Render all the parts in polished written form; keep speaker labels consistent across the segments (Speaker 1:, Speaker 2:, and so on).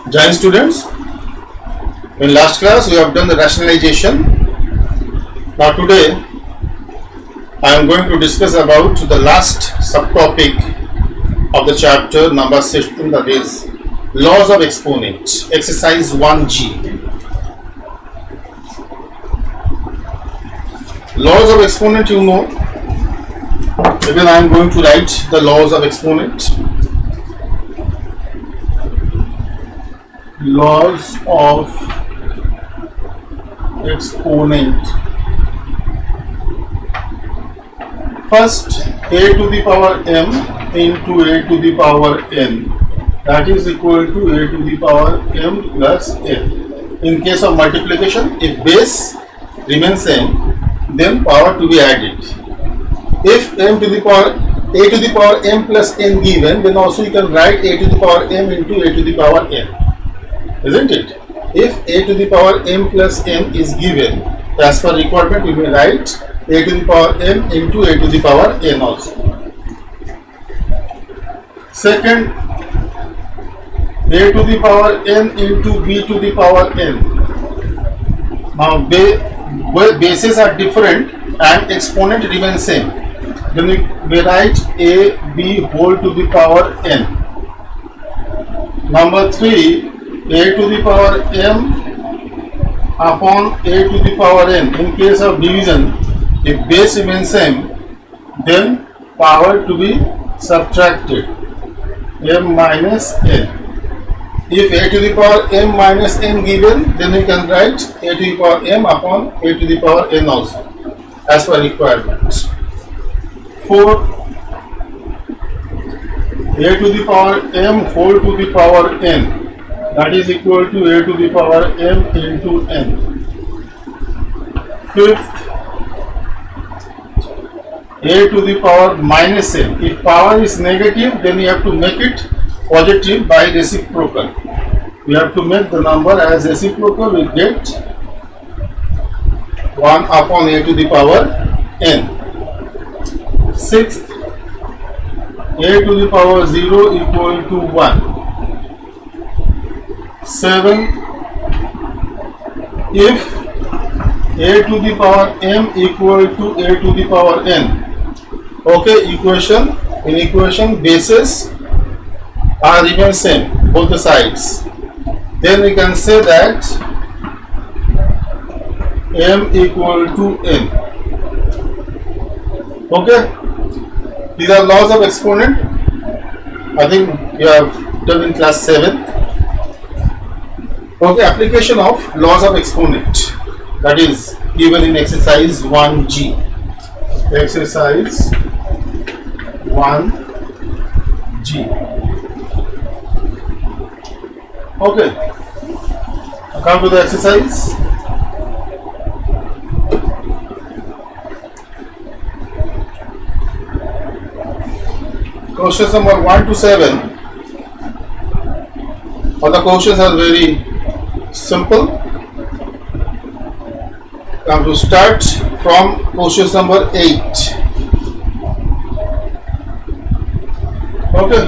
Speaker 1: Giant students, in last class we have done the rationalization. Now today I am going to discuss about the last subtopic of the chapter number 16, that is laws of exponent, exercise 1G. Laws of exponent, you know. Even I am going to write the laws of exponent. Laws of exponent. First, a to the power m into a to the power n, that is equal to a to the power m plus n. In case of multiplication, if base remains same, then power to be added. If m to the power a to the power m plus n given, then also you can write a to the power m into a to the power n, isn't it? If a to the power m plus n is given, as per requirement we may write a to the power m into a to the power n also. Second, a to the power n into b to the power n. Now bases are different and exponent remains same, then we write a b whole to the power n. Number 3, a to the power m upon a to the power n. In case of division, if base remains same, then power to be subtracted, m minus n. If a to the power m minus n given, then we can write a to the power m upon a to the power n also, as per requirement. 4, a to the power m whole to the power n, that is equal to a to the power m into n. 5th, a to the power minus n. If power is negative, then you have to make it positive by reciprocal. We have to make the number as reciprocal, we get 1 upon a to the power n. 6th, a to the power 0 equal to 1. 7, if a to the power m equal to a to the power n. Okay, in equation bases are remain same, both the sides. Then we can say that m equal to n. Okay, these are laws of exponent. I think you have done in class 7. Okay, application of laws of exponent, that is given in exercise 1G. Exercise 1G. Okay, now come to the exercise. Questions number 1 to 7. All the questions are very simple. Now to start from question number 8. Okay.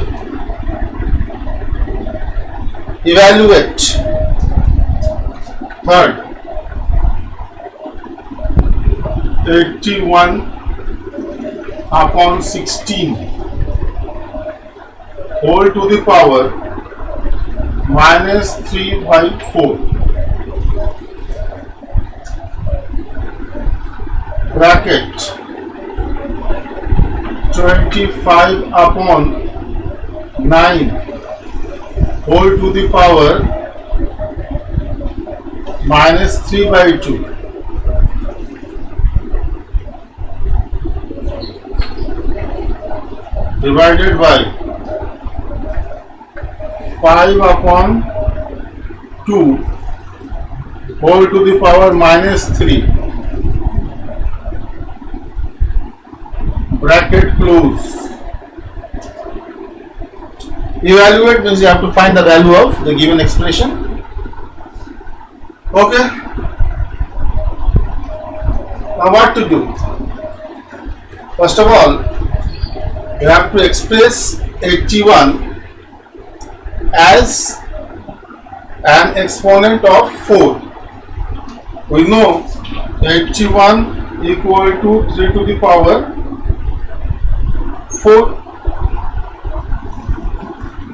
Speaker 1: Evaluate. Third, 81 upon 16 whole to the power minus 3 by 4. Bracket 25 upon 9 whole to the power minus 3 by 2. Divided by 5 upon 2 whole to the power minus 3. Bracket close. Evaluate means you have to find the value of the given expression. Okay. Now what to do? First of all, you have to express 81 as an exponent of 4. We know 81 equal to 3 to the power 4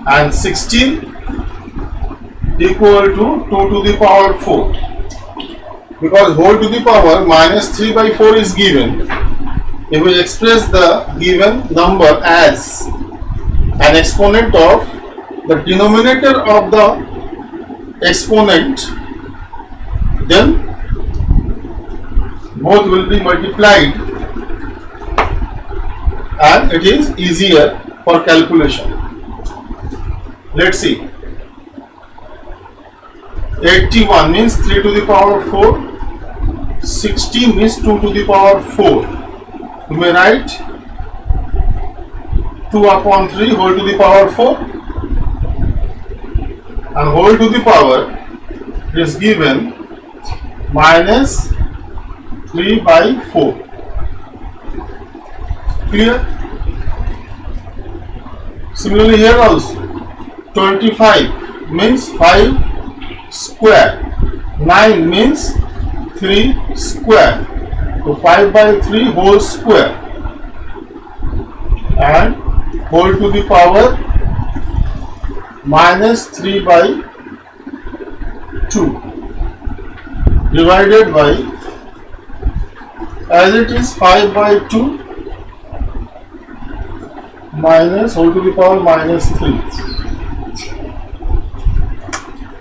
Speaker 1: and 16 equal to 2 to the power 4. Because whole to the power minus 3 by 4 is given, if we express the given number as an exponent of the denominator of the exponent, then both will be multiplied and it is easier for calculation. Let's see. 81 means 3 to the power 4, 16 means 2 to the power 4. You may write 2 upon 3 whole to the power 4, and whole to the power is given minus 3 by 4. Clear? Similarly here also 25 means 5 square, 9 means 3 square, so 5 by 3 whole square, and whole to the power minus 3 by 2 divided by, as it is 5 by 2 minus whole to the power minus 3.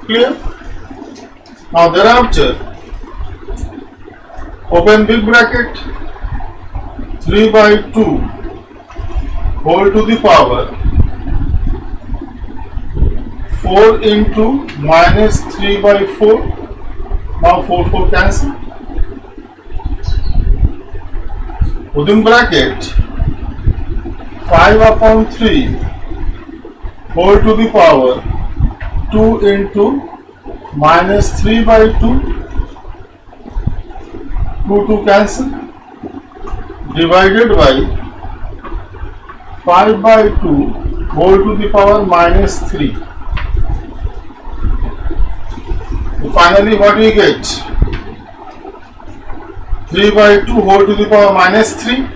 Speaker 1: Clear? Now thereafter, open big bracket, 3 by 2 whole to the power 4 into minus 3 by 4. Now 4 cancel. Within bracket, 5 upon 3 whole to the power 2 into minus 3 by 2, 2 cancel, divided by 5 by 2 whole to the power minus 3. So finally what we get? 3 by 2 whole to the power minus 3.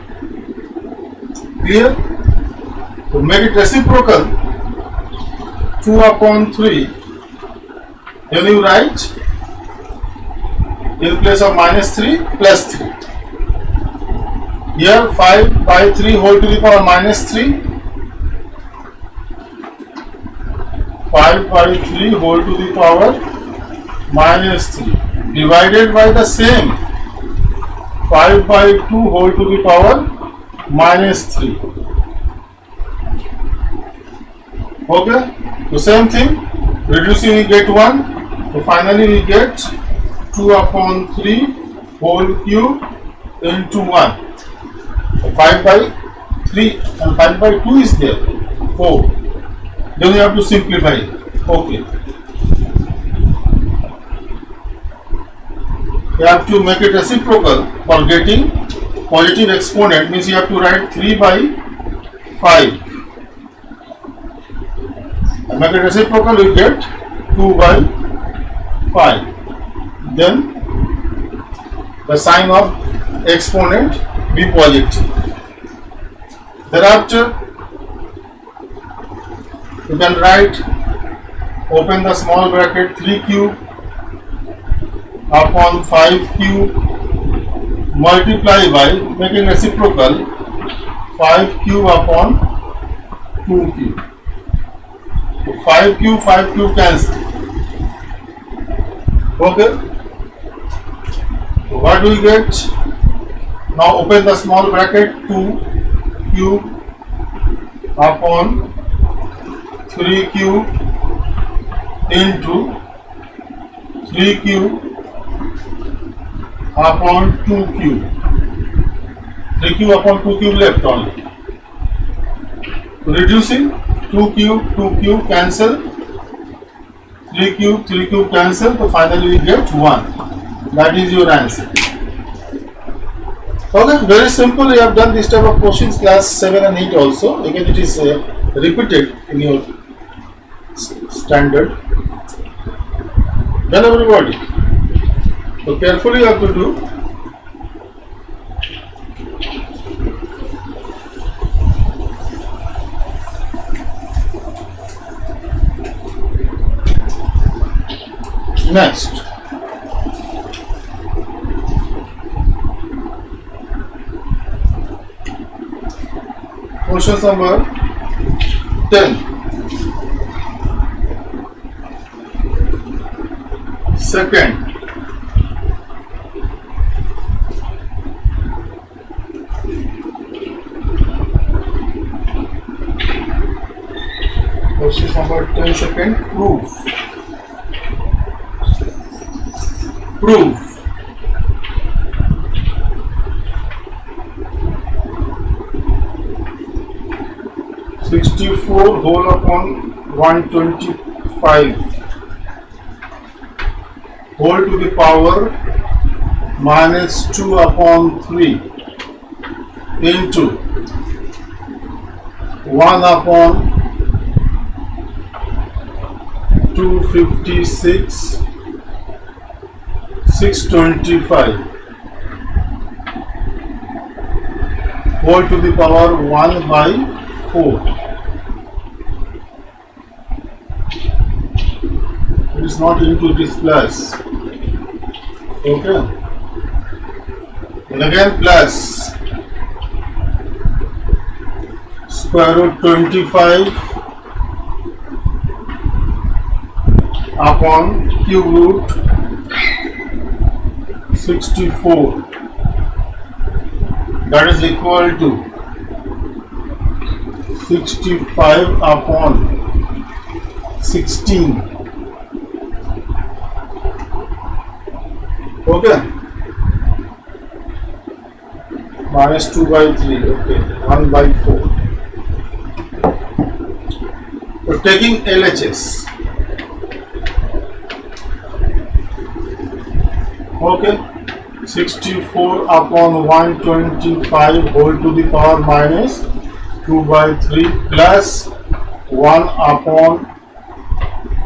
Speaker 1: Clear? To make it reciprocal, 2 upon 3, then you write in place of minus 3 plus 3. Here 5 by 3 whole to the power minus 3, 5 by 3 whole to the power minus 3 divided by the same 5 by 2 whole to the power minus 3. Okay, the same thing, reducing we get 1, so finally we get 2 upon 3 whole cube into 1. So 5 by 3 and 5 by 2 is there, 4. Then you have to simplify. Okay, you have to make it reciprocal. For getting positive exponent means you have to write 3 by 5. And make it reciprocal, you get 2 by 5. Then the sign of exponent be positive. Thereafter, you can write, open the small bracket, 3 cube upon 5 cube multiply by, making reciprocal, 5 cube upon 2 cube. So 5 cube cancel. Okay. So what do we get? Now open the small bracket, 2 cube upon 3 cube into 3 cube upon 2 cube. 3 cube upon 2 cube left only. Reducing, 2 cube cancel, 3 cube cancel, so finally we get 1. That is your answer. Okay, very simple. You have done this type of questions class 7 and 8 also. Again it is repeated in your standard. Done everybody? So carefully you have to do. Next. Question number 10. Second. Question number 10. Second. Proof. Proof. (64 whole upon 125 whole to the power minus 2 upon 3 into 1 upon 256 625 whole to the power 1 by 4. It is not into this plus. Okay. And again plus square root 25 upon cube root 64. That is equal to 65 upon 16. Okay. Minus 2 by 3. Okay. 1 by 4. So taking LHS. Okay. 64 upon 125 whole to the power minus 2 by 3 plus 1 upon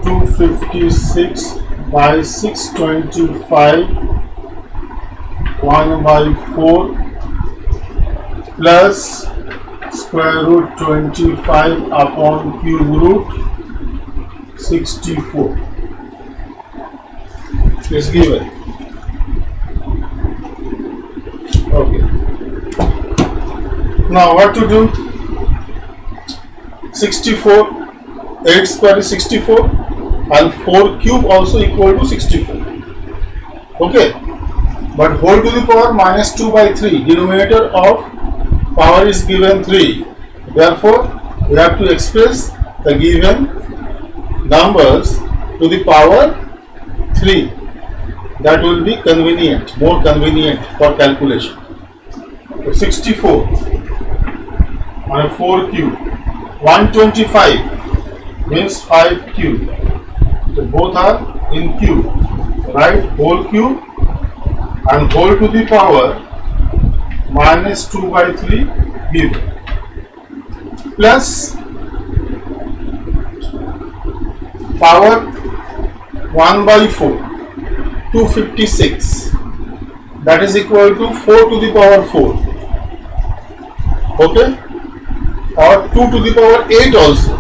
Speaker 1: 256 by 625 1 by 4 plus square root 25 upon cube root 64 is given. Okay. Now what to do? 64, 8 square is 64 and 4 cube also equal to 64. Okay. But whole to the power minus 2 by 3, denominator of power is given 3. Therefore, we have to express the given numbers to the power 3. That will be convenient, more convenient for calculation. So 64 on a 4 cube. 125 means 5 cube. So both are in cube. Right? Whole cube and whole to the power minus 2 by 3 given. Plus power 1 by 4. 256, that is equal to 4 to the power 4. Okay, or 2 to the power 8 also.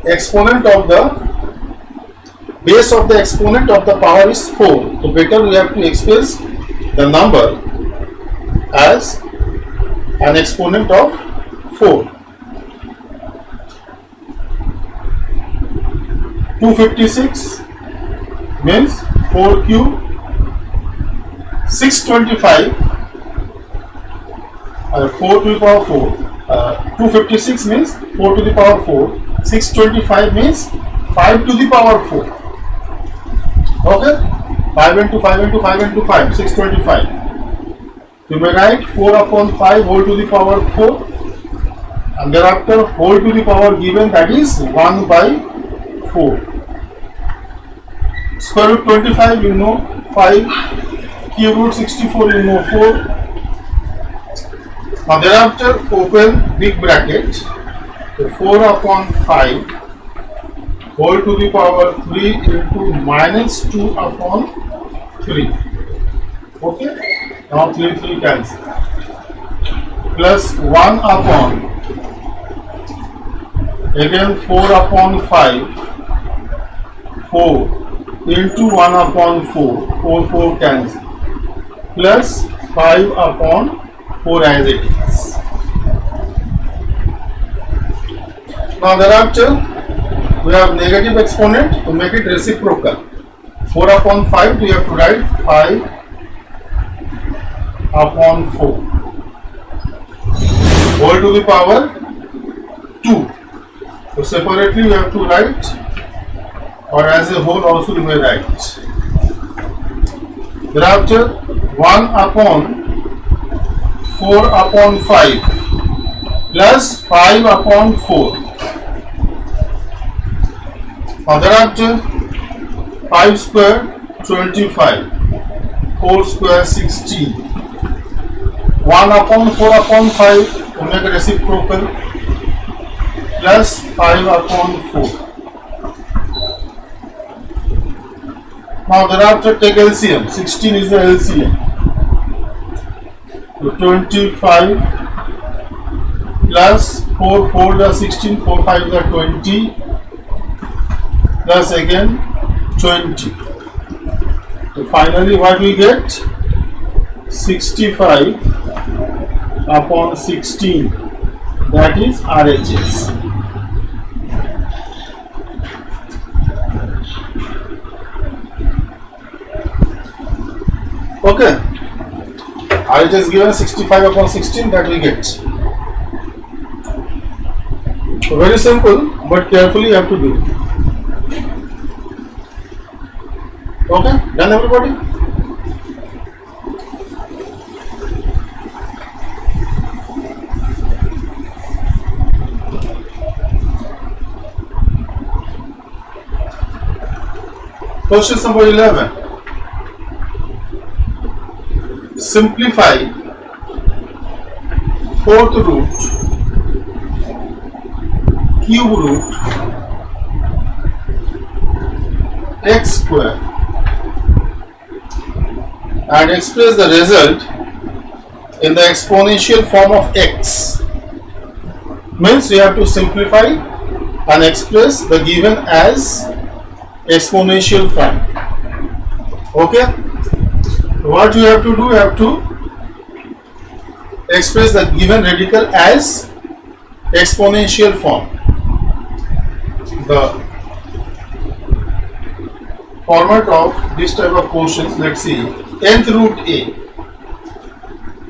Speaker 1: Exponent of the base of the exponent of the power is 4. So better we have to express the number as an exponent of 4. 256 means 4 cube. 625 4 to the power 4. 256 means 4 to the power 4. 625 means 5 to the power 4. Okay, 5 into 5 into 5 into 5, 625. You may write 4 upon 5 whole to the power 4, and thereafter whole to the power given, that is 1 by 4. Square root 25 you know 5, cube root 64 you know 4. Now thereafter open big bracket, so 4 upon 5 whole to the power 3 into minus 2 upon 3. Okay, now 3 cancel, plus 1 upon, again 4 upon 5, 4 into 1 upon 4, 4 cancel, plus 5 upon 4 as it is. Now thereafter we have negative exponent to make it reciprocal. 4 upon 5 we have to write 5 upon 4 whole to the power 2. So separately we have to write, or as a whole also we may write. Thereafter 1 upon 4 upon 5 plus 5 upon 4. Thereafter 5 square 25, 4 square 16, 1 upon 4 upon 5 to make a reciprocal, plus 5 upon 4. Now thereafter take LCM. 16 is the LCM. So 25 plus 4 is 16, 4 5 is 20, plus again 20. So finally what we get? 65 upon 16, that is RHS. Okay, RHS given 65 upon 16, that we get. So very simple, but carefully you have to do it. Okay, done everybody? Question number 11. Simplify 4th root cube root x square and express the result in the exponential form of x. Means you have to simplify and express the given as exponential form. Okay, what you have to do, you have to express the given radical as exponential form. The format of this type of questions, let's see. Nth root a.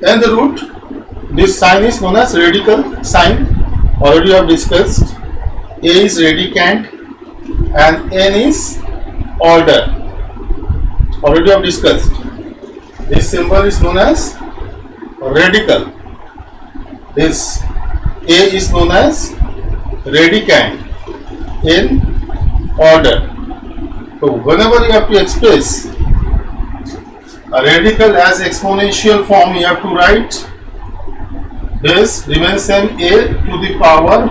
Speaker 1: Nth root, this sign is known as radical sign. Already we have discussed. A is radicand and n is order. Already we have discussed. This symbol is known as radical. This A is known as radicand in order. So whenever you have to express a radical as exponential form, you have to write this remains same, a to the power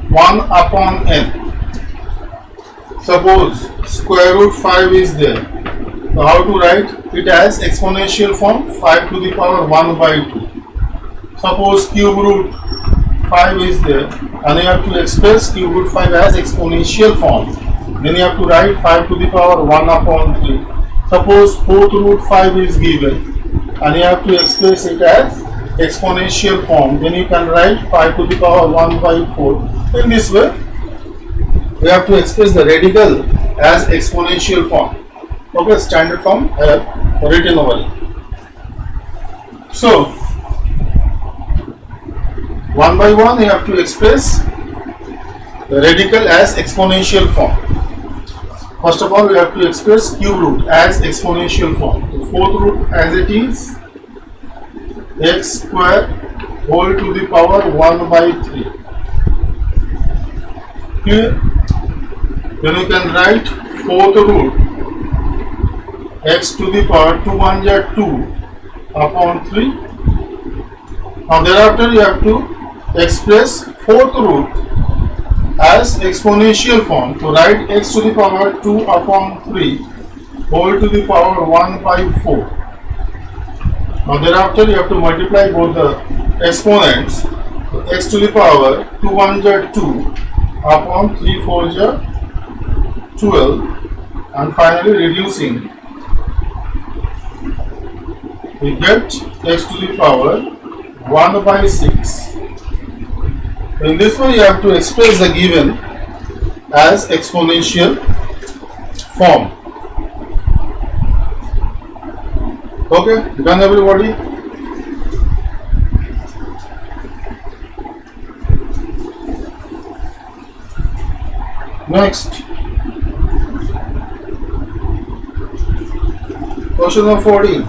Speaker 1: 1 upon n. Suppose square root 5 is there. So how to write it as exponential form? 5 to the power 1 by 2. Suppose cube root 5 is there and you have to express cube root 5 as exponential form. Then you have to write 5 to the power 1 upon 3. Suppose 4th root 5 is given and you have to express it as exponential form. Then you can write 5 to the power 1 by 4. In this way, we have to express the radical as exponential form. Okay, standard form I have written over here. So, one by one you have to express the radical as exponential form. First of all, we have to express cube root as exponential form. The 4th root as it is x square whole to the power 1 by 3. Here, then you can write 4th root x to the power 2 1 are 2 upon 3. Now thereafter you have to express 4th root as exponential form. So write x to the power 2 upon 3 whole to the power 1 by 4. Now thereafter you have to multiply both the exponents. So x to the power 2 1 are 2 upon 3 4 are 12, and finally reducing we get x to the power 1 by 6. In this way you have to express the given as exponential form. Okay, done everybody? Next, question number 14.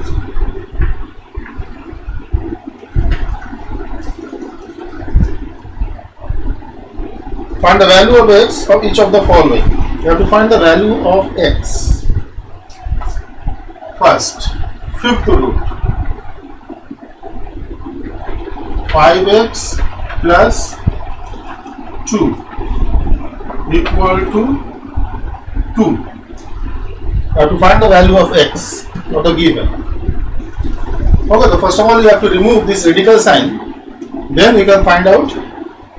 Speaker 1: Find the value of x of each of the following. You have to find the value of x. First, fifth root 5x plus 2 equal to 2. You have to find the value of x or the given. Okay, so first of all you have to remove this radical sign, then you can find out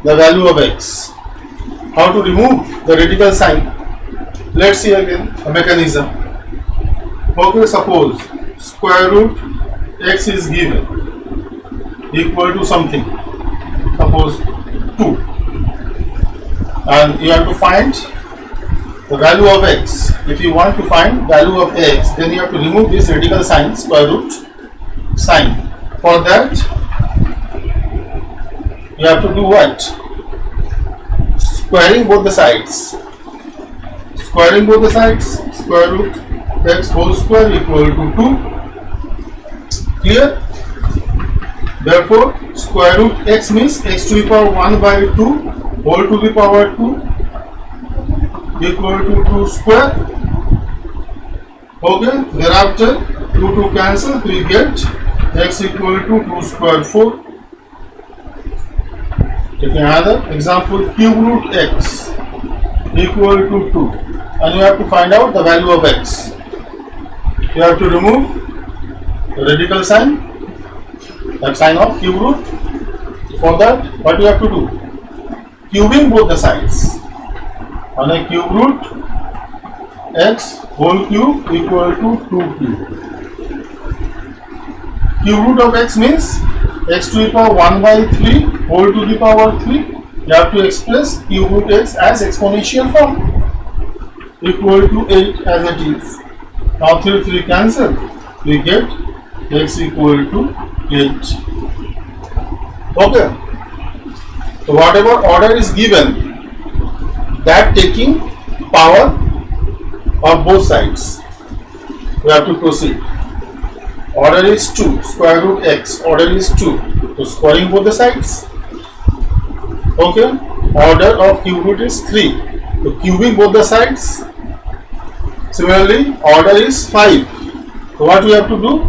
Speaker 1: the value of x. How to remove the radical sign? Let's see again a mechanism. Okay, suppose square root x is given equal to something, suppose 2, and you have to find the value of x. If you want to find value of x, then you have to remove this radical sign, square root sign. For that you have to do what? Squaring both the sides. Squaring both the sides, square root x whole square equal to 2. Clear? Therefore, square root x means x to the power 1 by 2 whole to the power 2 equal to 2 square. Okay, thereafter 2 cancel, we get x equal to 2 square 4. Taking another example, cube root x equal to 2, and you have to find out the value of x. You have to remove the radical sign, that sign of cube root. For that, what you have to do? Cubing both the sides. On a cube root x whole cube equal to 2 cube. Cube root of x means x to the power 1 by 3 whole to the power 3. You have to express cube root x as exponential form equal to 8 as it is. Now 3 cancel, we get x equal to 8. Okay, so whatever order is given, that taking power of both sides, we have to proceed. Order is 2, square root x, order is 2, so squaring both the sides. Okay, order of cube root is 3, so cubing both the sides. Similarly, order is 5, so what we have to do?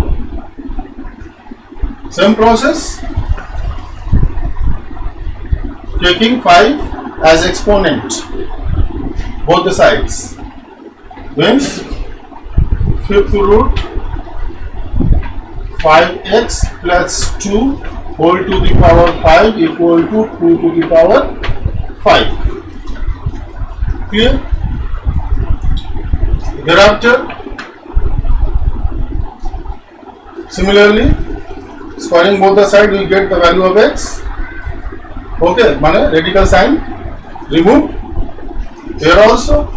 Speaker 1: Same process, taking 5 as exponent, both the sides, means fifth root 5x plus 2 whole to the power 5 equal to 2 to the power 5. Clear? Thereafter, similarly, squaring both the sides, we get the value of x. Okay, mane radical sign removed. Here also,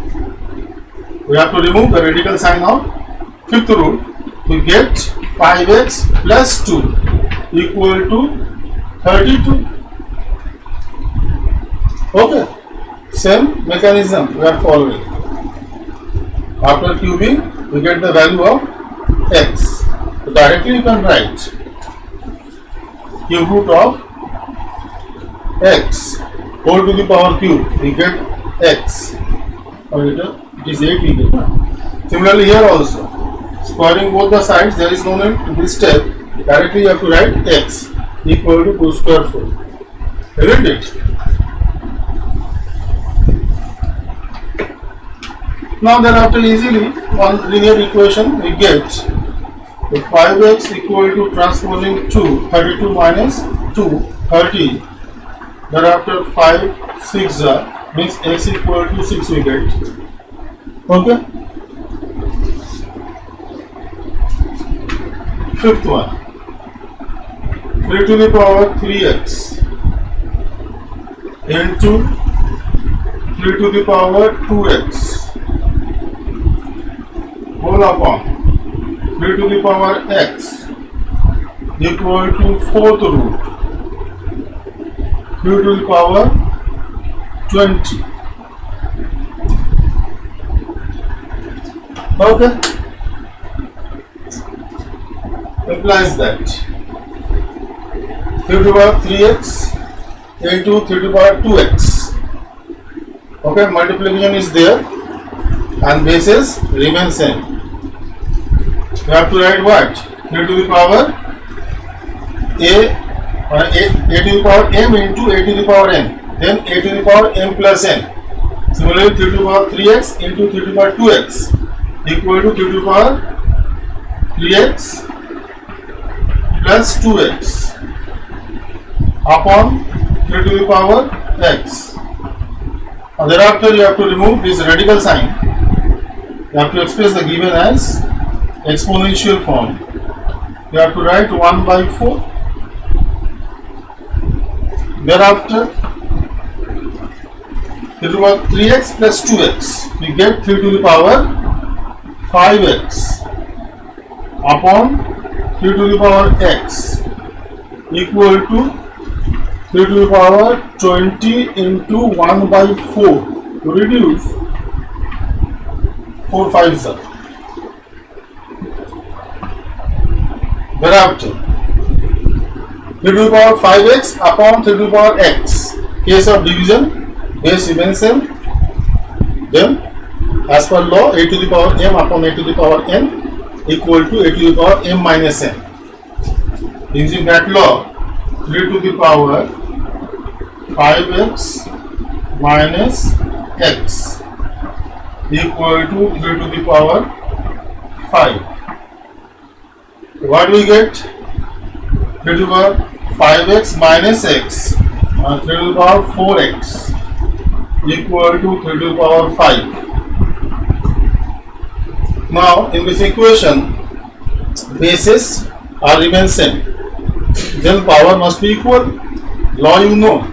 Speaker 1: we have to remove the radical sign of fifth root. We get 5x plus 2 equal to 32. Okay, same mechanism we are following. After cubing, we get the value of x. So directly you can write cube root of x whole to the power cube. We get x. Or it is 8 we get. Similarly here also, squaring both the sides, there is no need to this step. Directly you have to write x equal to 2 square 4. Isn't it? Now thereafter easily one linear equation we get the 5x equal to transposing 2, 32 minus 2, 30. Thereafter 5, 6 means x equal to 6 we get. Okay. Fifth one, 3 to the power 3x into 3 to the power 2x whole upon 3 to the power x equal to 4th root 3 to the power 20. Okay. Implies that 3 to the power 3x into 3 to the power 2x. Okay, multiplication is there and basis remains same. You have to write what? 3 to the power a to the power m into a to the power n, then a to the power m plus n. Similarly, 3 to the power 3x into 3 to the power 2x equal to 3 to the power 3x plus 2x upon 3 to the power x. And thereafter you have to remove this radical sign. You have to express the given as exponential form. You have to write 1 by 4. Thereafter 3 to the power 3x plus 2x, we get 3 to the power 5x upon 3 to the power x equal to 3 to the power 20 into 1 by 4 to reduce 4 5s are. Thereafter 3 to the power 5x upon 3 to the power x. Case of division, base remains same. Then as per law, a to the power m upon a to the power n equal to a to the power m minus n. Using that law, 3 to the power 5x minus x equal to 3 to the power 5. What we get? 3 to the power 5x minus x 3 to the power 4x equal to 3 to the power 5. Now in this equation, bases are remain same. Then power must be equal. Law you know.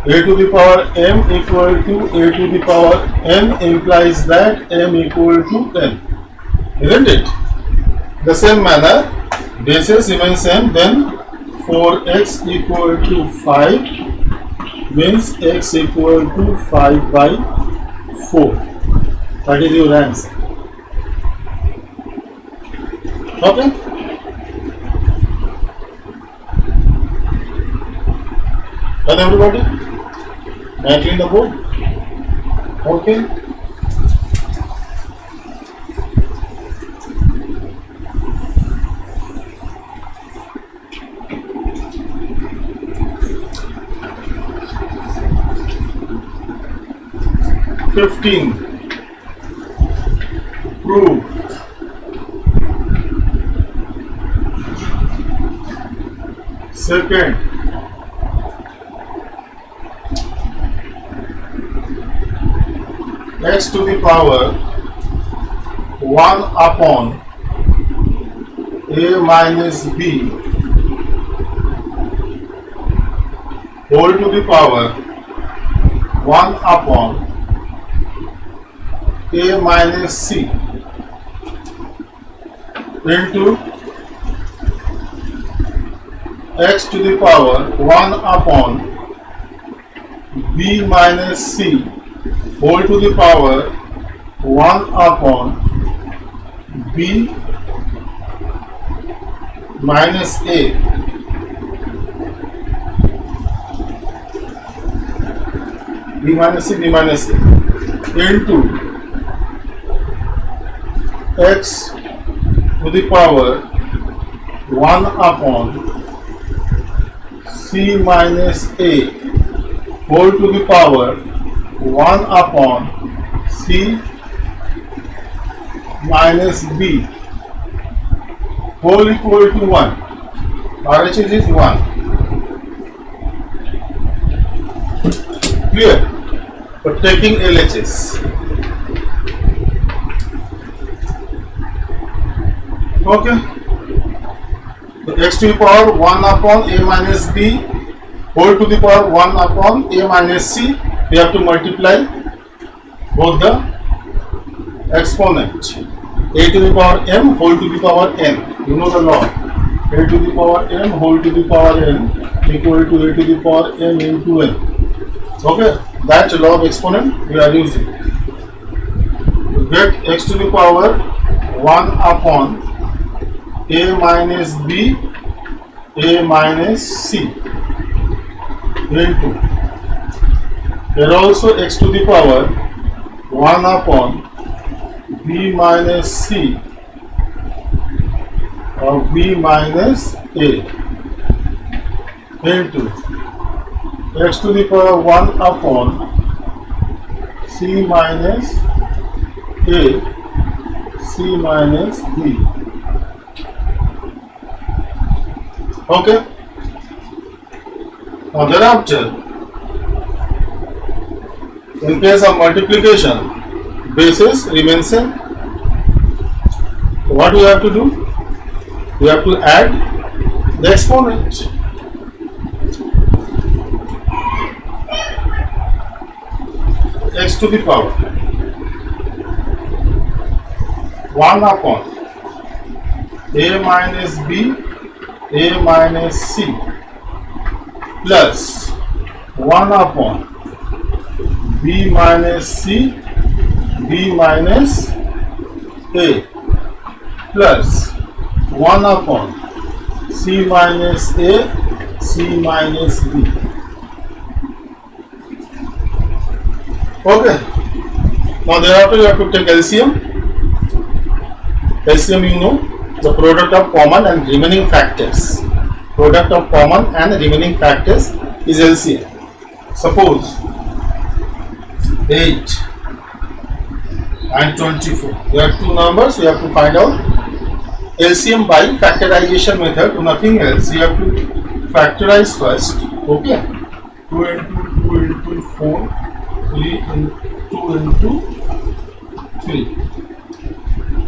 Speaker 1: A to the power m equal to a to the power n implies that m equal to n. Isn't it? The same manner, bases remain same. Then 4x equal to 5 means x equal to 5 by 4. That is your answer. Okay. Done everybody? May I clean the board? Okay. Prove second x to the power 1 upon a minus b whole to the power 1 upon a minus c into x to the power 1 upon b minus c whole to the power 1 upon b minus a b minus c into x to the power 1 upon c minus a whole to the power 1 upon c minus b whole equal to 1. RHS is 1. Clear? But taking LHS. Okay. So x to the power 1 upon a minus b whole to the power 1 upon a minus c. We have to multiply both the exponent. A to the power m whole to the power n. You know the law. A to the power m whole to the power n equal to a to the power m into n. Okay. That law of exponent we are using. You get x to the power 1 upon a minus b a minus c into, here also x to the power 1 upon b minus c or b minus a into x to the power 1 upon c minus a c minus b. Okay. Now thereafter, in case of multiplication, basis remains same. What we have to do? We have to add the exponent. X to the power 1 upon a minus b a minus c plus 1 upon b minus c b minus a plus 1 upon c minus a c minus b. Okay. Now thereafter you have to take LCM. LCM, you know, the product of common and remaining factors. Product of common and remaining factors is LCM. Suppose 8 and 24. There are two numbers. We have to find out LCM by factorization method. Nothing else. You have to factorize first. Okay. 2 into 2 into 4. 3 into 2 into 3.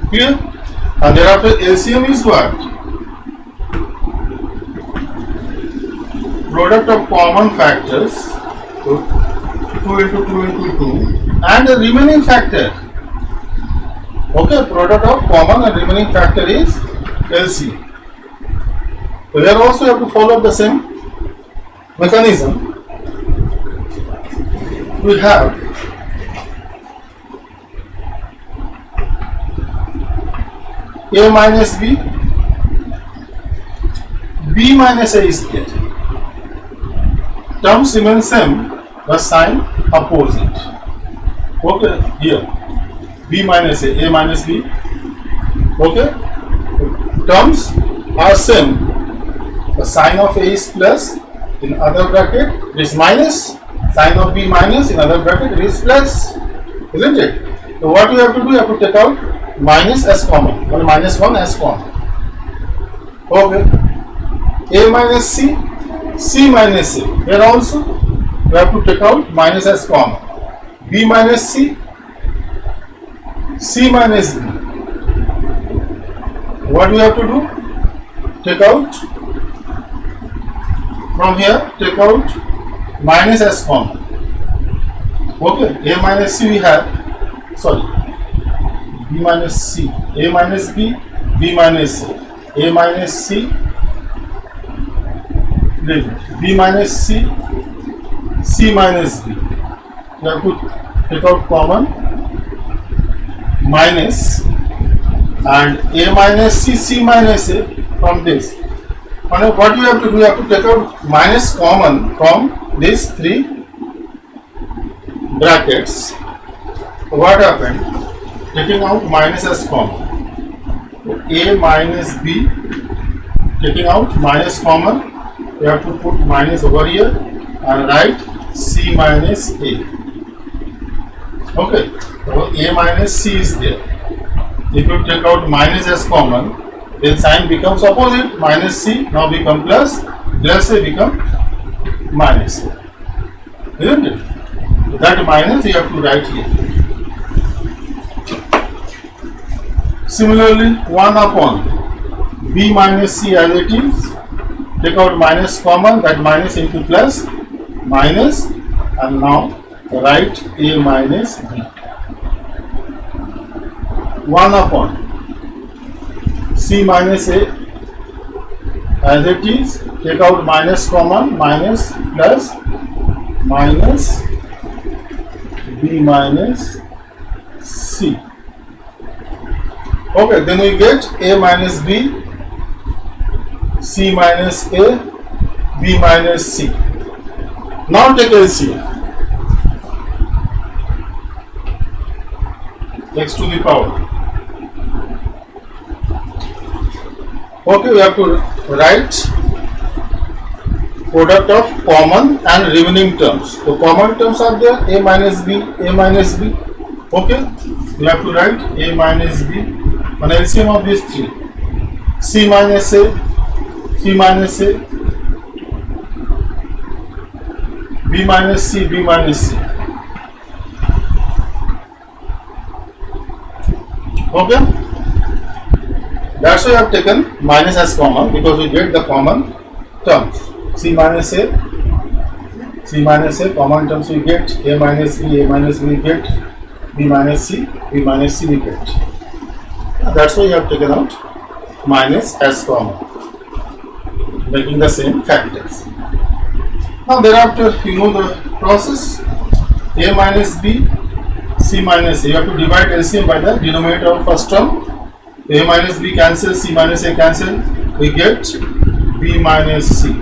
Speaker 1: Clear? And thereafter LCM is what? Product of common factors. So 2 into 2 into 2 and the remaining factor. Okay, product of common and remaining factor is LCM. So here also you have to follow the same mechanism. We have a minus b, b minus a is there. Terms remain same, but sign opposite. Okay, here b minus a minus b. Okay, terms are same. The sign of a is plus, in other bracket it is minus. Sign of b minus, in other bracket it is plus, isn't it? So what you have to do, you have to take out minus as common, or minus 1 as common. Okay. A minus c, c minus a. Here also you have to take out minus as common. B minus c, c minus b. What we have to do? Take out from here, take out minus as common. Okay, a minus c we have, sorry, b minus c, a minus b, b minus a minus c, b minus c, c minus b. You have to take out common minus and a minus c, c minus a from this. And what you have to do, you have to take out minus common from these three brackets. What happened? Taking out minus as common. A minus b, taking out minus common, you have to put minus over here and write c minus a. Okay, so a minus c is there. If you take out minus as common, then sign becomes opposite. Minus c now become plus. Plus a become minus a. Isn't it? So that minus you have to write here. Similarly, 1 upon b minus c as it is. Take out minus common, that minus into plus, minus, and now write a minus b. 1 upon c minus a as it is. Take out minus common, minus plus, minus b minus c. Okay, then we get a minus b, c minus a, b minus c. Now take LCM. X to the power. Okay, we have to write product of common and remaining terms. So common terms are there, a minus b, a minus b. Okay, we have to write a minus b on LCM of these three. C minus a, c minus a, b minus c, b minus c. Okay, that's why I have taken minus as common, because we get the common terms. C minus a, common terms we get, a minus b we get, b minus c we get. That's why you have taken out minus as common, making the same factors. Now thereafter, you know the process. A minus b, c minus a. You have to divide LCM by the denominator of first term. A minus b cancel, c minus a cancel. We get b minus c.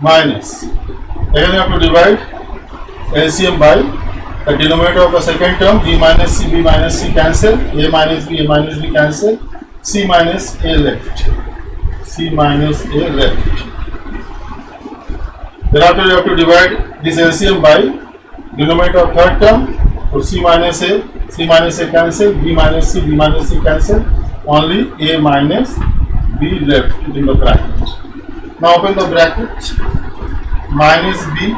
Speaker 1: Minus. Again you have to divide LCM by the denominator of the second term. B minus c cancel. A minus b cancel. C minus a left. C minus a left. Thereafter you have to divide this LCM by denominator of third term. So c minus a cancel, b minus c cancel, only a minus b left in the bracket. Now open the bracket, minus b,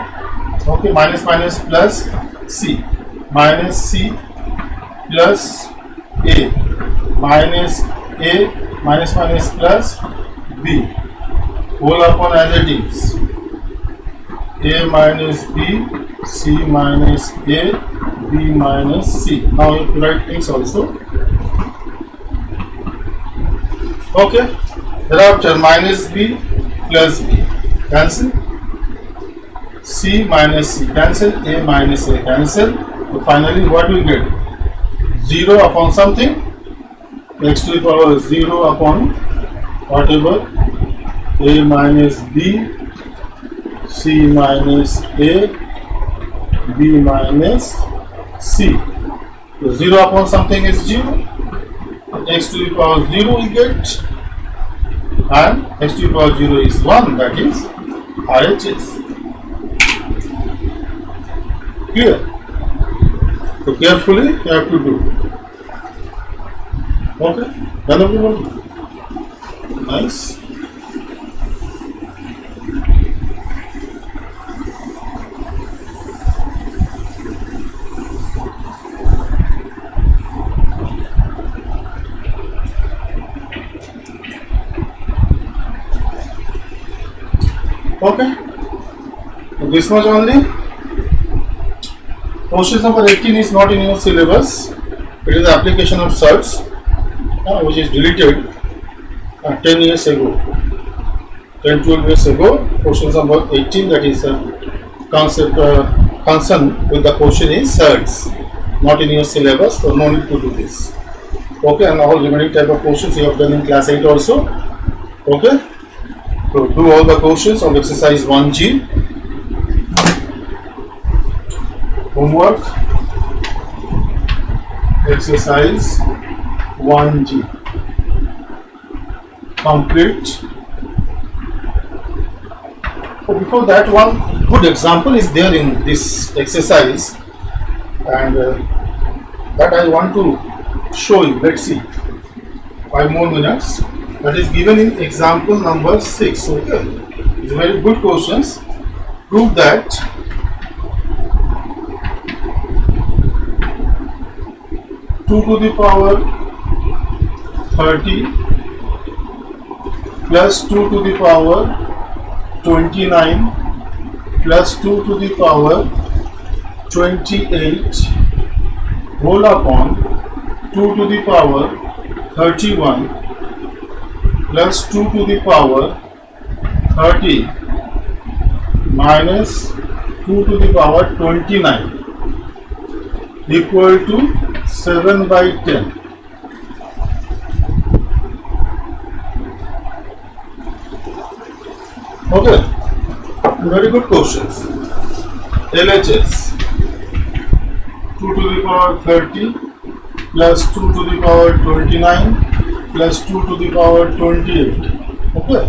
Speaker 1: okay, minus plus c, minus c plus a, minus plus b, whole upon as it is, a minus b, c minus a, b minus c. Now you have to write x also. Okay, thereafter minus b plus b cancel, c minus c cancel, a minus a cancel. So finally what we get? 0 upon something, x to the power 0 upon whatever, a minus b, c minus a, b minus c. So 0 upon something is 0, x to the power 0 we get, and x to the power 0 is 1, that is RHS. Clear? So carefully you have to do. Okay, done everyone? Nice. Okay, so this much only. Question number 18 is not in your syllabus. It is the application of search, which is deleted 10 years ago, 10-12 years ago. Question number 18, that is concept concern with the question is search, not in your syllabus, so no need to do this. Okay, and all remaining type of questions you have done in class 8 also. Okay. So do all the questions of exercise 1G. Homework, exercise 1G. Complete. So before that, one good example is there in this exercise, and that I want to show you. Let's see. 5 more minutes. That is given in example number 6. Okay. It's a very good questions. Prove that two to the power 30 plus 2 to the power 29 plus 2 to the power 28 whole upon 2 to the power 31 plus 2 to the power 30 minus 2 to the power 29 equal to 7 by 10. Okay, very good questions. LHS 2 to the power 30 plus 2 to the power 29 plus 2 to the power 28. Okay,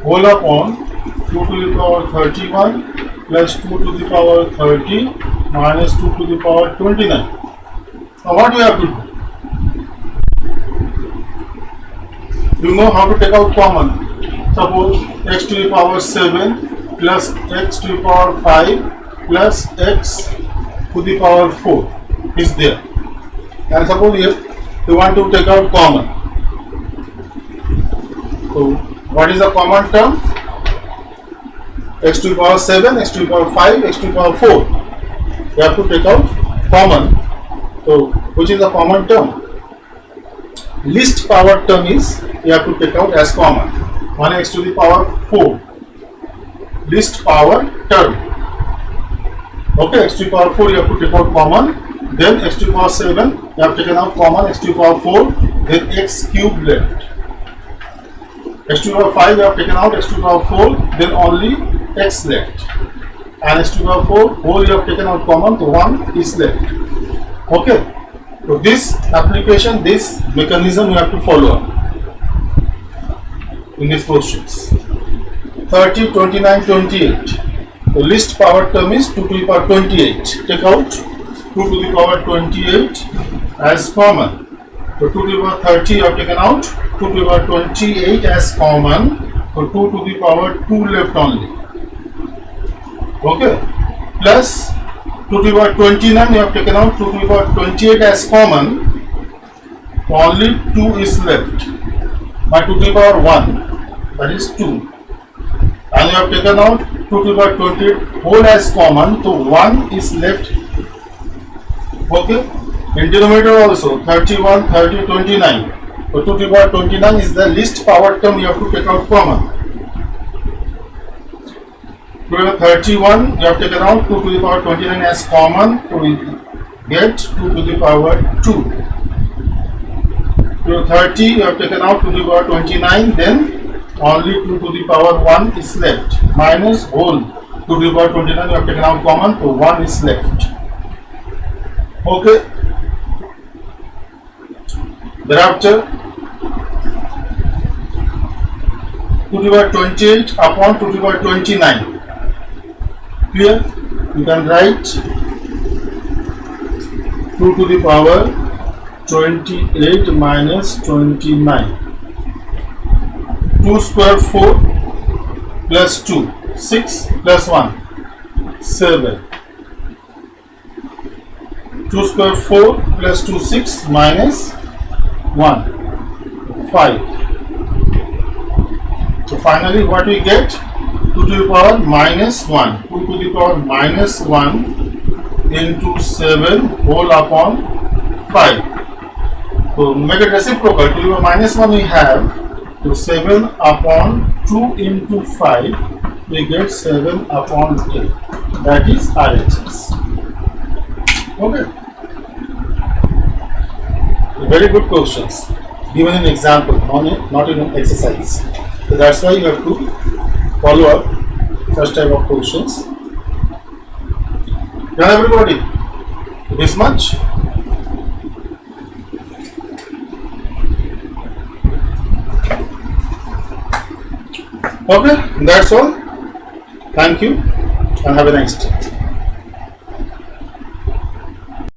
Speaker 1: whole upon 2 to the power 31 plus 2 to the power 30 minus 2 to the power 29. Now what do you have to do? You know how to take out common. Suppose x to the power 7 plus x to the power 5 plus x to the power 4 is there. And suppose here you want to take out common. So what is the common term? X to the power 7, x to the power 5, x to the power 4. You have to take out common. So which is the common term? Least power term is you have to take out as common. 1x to the power 4. Least power term. Okay, x to the power 4 you have to take out common. Then x to the power 7 you have taken out common, x to the power 4. Then x cube left. X to the power 5 you have taken out, x to the power 4. Then only x left. And x to the power 4 whole you have taken out common, so 1 is left. Okay. So this application, this mechanism you have to follow in these questions. 30, 29, 28. The least power term is 2 to the power 28. Take out 2 to the power 28 as common. So 2 to the power 30 you have taken out, 2 to the power 28 as common. So 2 to the power 2 left only. Okay. Plus 2 to the power 29 you have taken out, 2 to the power 28 as common. Only 2 is left. By 2 to the power 1, that is 2. And you have taken out 2 to the power 28 whole as common, so 1 is left. Okay. In denominator also 31, 30, 29. So 2 to the power 29 is the least power term you have to take out common. 2 to the power 31 you have taken out, 2 to the power 29 as common, so we get 2 to the power 2. 2 to the 30 you have taken out 2 to the power 29, then only 2 to the power 1 is left, minus whole 2 to the power 29 you have taken out common, so 1 is left. Okay. Thereafter 2 to the power 28 upon 2 to the power 29. Clear? You can write 2 to the power 28 minus 29. 2 square 4 plus 2, 6 plus 1, 7. 2 square 4 plus 2, 6 minus 1, 5. So finally what we get? 2 to the power minus 1. 2 to the power minus 1 into 7 whole upon 5. So make it reciprocal. 2 to the power minus 1 we have. So 7 upon 2 into 5 we get 7 upon 10. That is RHS. Okay. Very good questions. Given an example, not in an exercise. So that's why you have to follow up such type of questions. Done everybody? This much? Okay, that's all. Thank you and have a nice day.